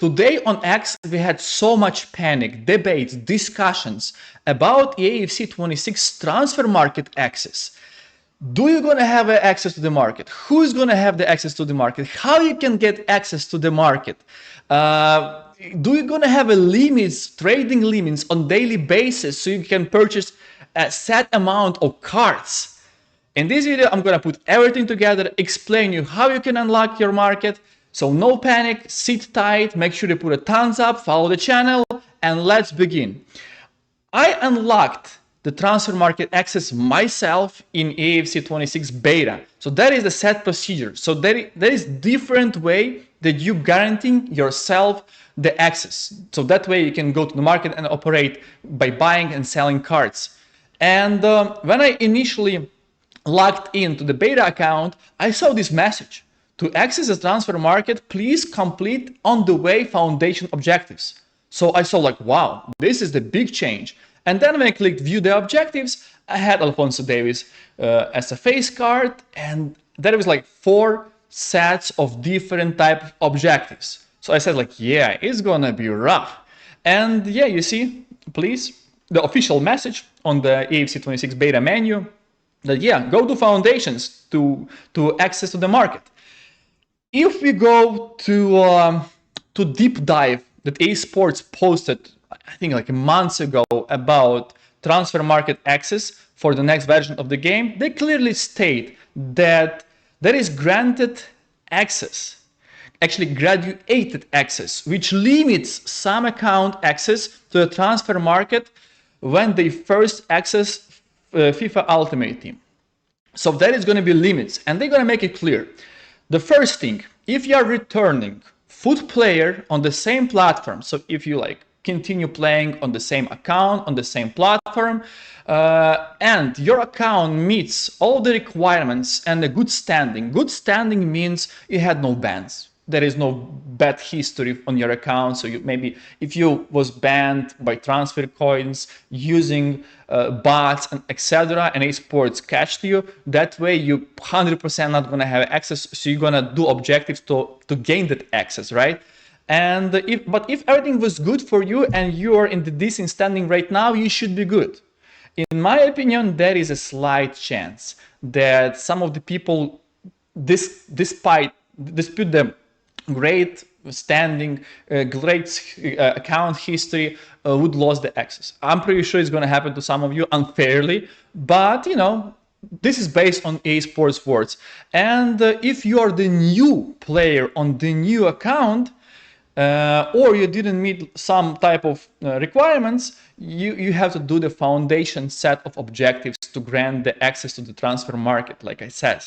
Today on X, we had so much panic, debates, discussions about EAFC 26 transfer market access. Do you gonna have access to the market? Who's gonna have the access to the market? How you can get access to the market? Do you gonna have a limits, trading limits on daily basis so you can purchase a set amount of cards? In this video, I'm gonna put everything together, explain you how you can unlock your market. So no panic, sit tight, make sure you put a thumbs up, follow the channel, and let's begin. I unlocked the transfer market access myself in EAFC 26 beta. So that is the set procedure. So there is different way that you guaranteeing yourself the access. So that way you can go to the market and operate by buying and selling cards. And when I initially logged into the beta account, I saw this message. To access the transfer market, please complete on the way foundation objectives. So I saw like, wow, this is the big change. And then when I clicked view the objectives, I had Alphonso Davies as a face card, and there was like 4 sets of different type of objectives. So I said like, yeah, it's gonna be rough. And yeah, you see, please, the official message on the EFC 26 beta menu that yeah, go to foundations to access to the market. If we go to deep dive that EA Sports posted, I think like months ago, about transfer market access for the next version of the game, they clearly state that there is granted access, actually graduated access, which limits some account access to the transfer market when they first access FIFA Ultimate Team. So there is going to be limits, and they're going to make it clear. The first thing, if you are returning foot player on the same platform, so if you like continue playing on the same account, on the same platform, and your account meets all the requirements and the good standing means you had no bans. There is no bad history on your account. So you maybe if you was banned by transfer coins, using bots and etc. and esports catched you, that way you 100% not gonna have access. So you're gonna do objectives to gain that access, right? And if everything was good for you and you are in the decent standing right now, you should be good. In my opinion, there is a slight chance that some of the people, dispute the great standing, great account history, would lose the access. I'm pretty sure it's going to happen to some of you unfairly, but you know, this is based on EA Sports words. And if you are the new player on the new account, or you didn't meet some type of requirements, you have to do the foundation set of objectives to grant the access to the transfer market, like I said.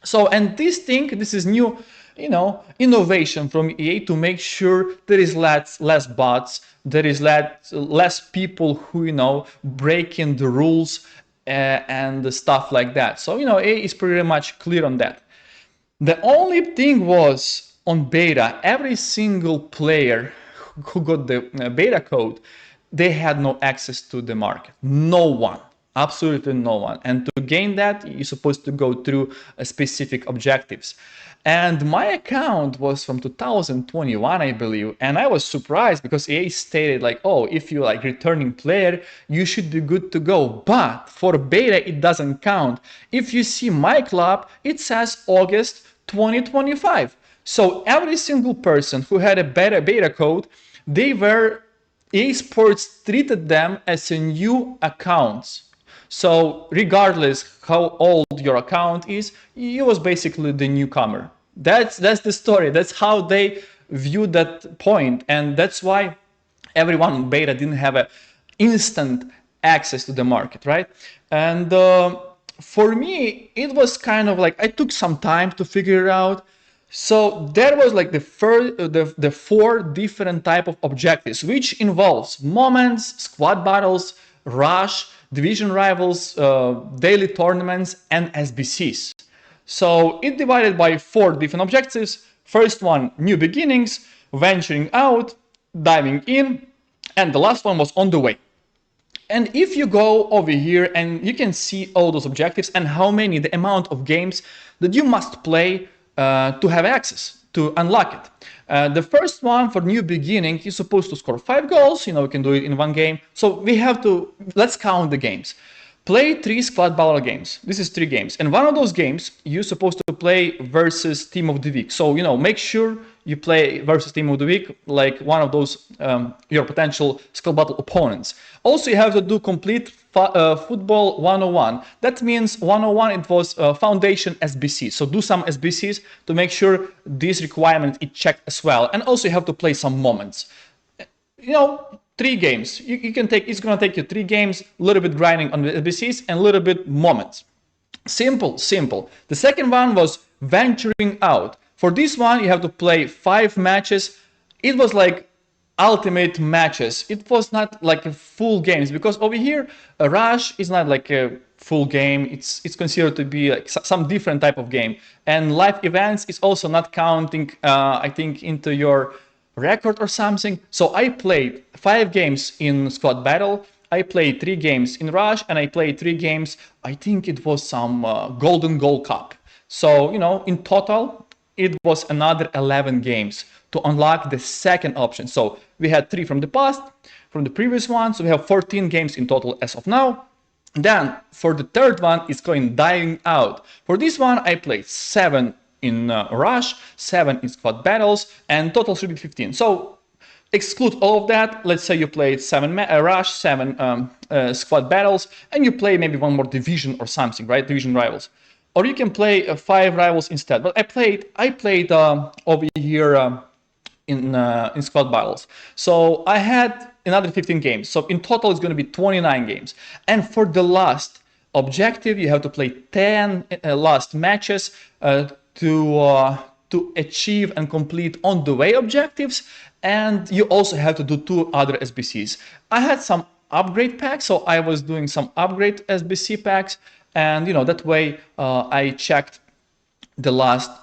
So, and this is new, you know, innovation from EA to make sure there is less bots, there is less people who, you know, breaking the rules and stuff like that. So, you know, EA is pretty much clear on that. The only thing was on beta, every single player who got the beta code, they had no access to the market. No one. Absolutely no one. And to gain that, you're supposed to go through specific objectives. And my account was from 2021, I believe. And I was surprised because EA stated like, oh, if you're like returning player, you should be good to go. But for beta, it doesn't count. If you see my club, it says August 2025. So every single person who had a beta code, EA Sports treated them as a new accounts. So regardless how old your account is, you was basically the newcomer. That's the story. That's how they view that point. And that's why everyone in beta didn't have a instant access to the market, right? And for me, it was kind of like, I took some time to figure it out. So there was like the 4 different type of objectives, which involves moments, squad battles, rush, division rivals, daily tournaments, and SBCs. So it divided by 4 different objectives. First one, new beginnings, venturing out, diving in, and the last one was on the way. And if you go over here and you can see all those objectives and how many, the amount of games that you must play to have access. to unlock it. The first one for new beginning, you're supposed to score 5 goals. You know, you can do it in one game. So let's count the games. Play 3 squad battle games. This is 3 games. And one of those games, you're supposed to play versus team of the week. So, you know, make sure you play versus team of the week, like one of those, your potential squad battle opponents. Also, you have to do complete football 101. That means 101, it was foundation SBC. So do some SBCs to make sure this requirement is checked as well. And also you have to play some moments. You know, 3 games. You can take, it's going to take you 3 games, a little bit grinding on the SBCs and a little bit moments. Simple, simple. The second one was venturing out. For this one, you have to play 5 matches. It was like ultimate matches. It was not like a full games, because over here, a Rush is not like a full game. It's considered to be like some different type of game. And live events is also not counting, I think, into your record or something. So I played 5 games in squad battle, I played 3 games in Rush, and I played 3 games, I think it was some Golden Goal Cup. So, you know, in total, it was another 11 games to unlock the second option. So we had 3 from the past, from the previous one, so we have 14 games in total as of now. Then for the third one, it's going dying out. For this one, I played 7 in Rush, 7 in squad battles, and total should be 15. So exclude all of that. Let's say you played 7 Rush, 7 squad battles, and you play maybe one more division or something, right? Division rivals. Or you can play 5 rivals instead. But I played over here in squad battles. So I had another 15 games. So in total, it's going to be 29 games. And for the last objective, you have to play 10 last matches to achieve and complete on the way objectives, and you also have to do 2 other SBCs. I had some upgrade packs, so I was doing some upgrade SBC packs, and you know, that way I checked the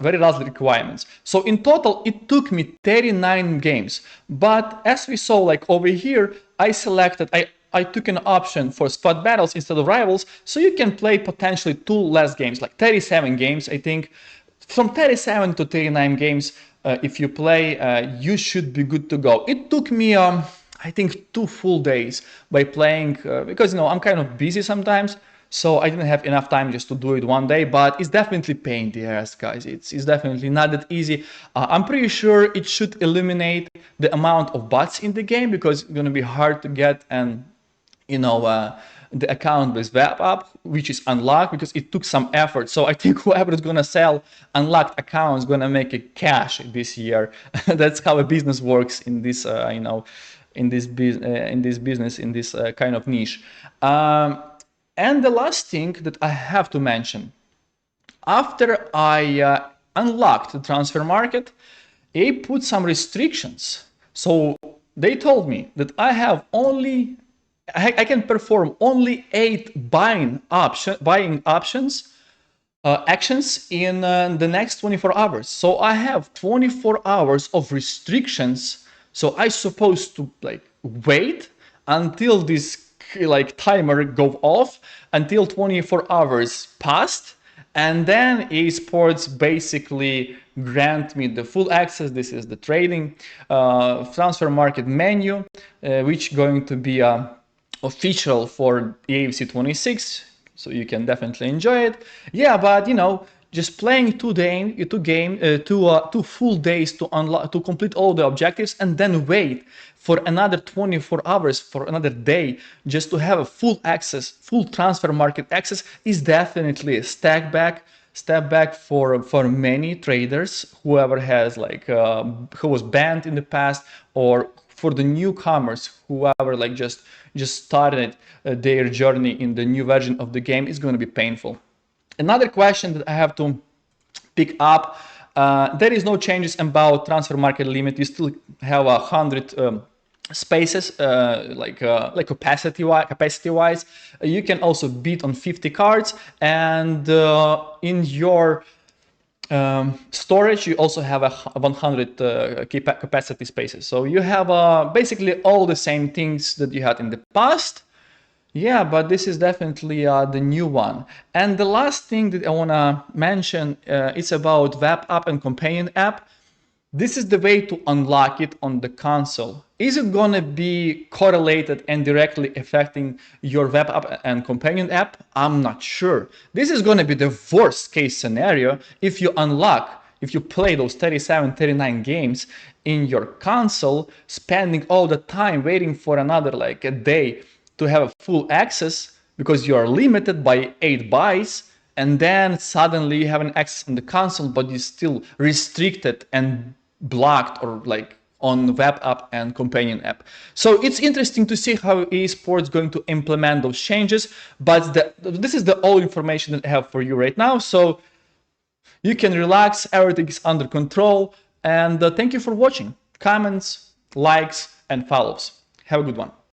very last requirements. So in total, it took me 39 games, but as we saw, like over here, I took an option for squad battles instead of rivals, so you can play potentially 2 less games, like 37 games, I think. From 37 to 39 games, if you play, you should be good to go. It took me, I think, 2 full days by playing, because, you know, I'm kind of busy sometimes, so I didn't have enough time just to do it one day, but it's definitely pain in the ass, guys. It's definitely not that easy. I'm pretty sure it should eliminate the amount of bots in the game, because it's going to be hard to get, and, you know, the account with web app, which is unlocked, because it took some effort. So I think whoever is going to sell unlocked accounts is going to make a cash this year. That's how a business works in this, you know, in this business, in this kind of niche. And the last thing that I have to mention, after I unlocked the transfer market, they put some restrictions. So they told me that I can perform only 8 buying actions in the next 24 hours. So I have 24 hours of restrictions. So I supposed to like wait until this like timer go off, until 24 hours passed, and then esports basically grant me the full access. This is the trading transfer market menu, which going to be official for EAFC 26, so you can definitely enjoy it. Yeah, but you know, just playing 2 full days to complete all the objectives, and then wait for another 24 hours, for another day, just to have a full access, full transfer market access, is definitely a step back for many traders, whoever has like who was banned in the past, or for the newcomers, whoever like just started their journey in the new version of the game, is going to be painful. Another question that I have to pick up, there is no changes about transfer market limit. You still have 100 spaces, like capacity wise. You can also bid on 50 cards, and in your storage you also have 100 capacity spaces. So you have basically all the same things that you had in the past. Yeah, but this is definitely the new one. And the last thing that I want to mention, it's about web app and companion app. This is the way to unlock it on the console. Is it gonna be correlated and directly affecting your web app and companion app? I'm not sure. This is gonna be the worst case scenario if you play those 37, 39 games in your console, spending all the time waiting for another like a day to have a full access because you are limited by 8 bytes, and then suddenly you have an access on the console, but you're still restricted and blocked or like on web app and companion app. So it's interesting to see how EA Sports going to implement those changes, but this is the all information that I have for you right now. So you can relax, everything is under control, and thank you for watching. Comments, likes, and follows. Have a good one.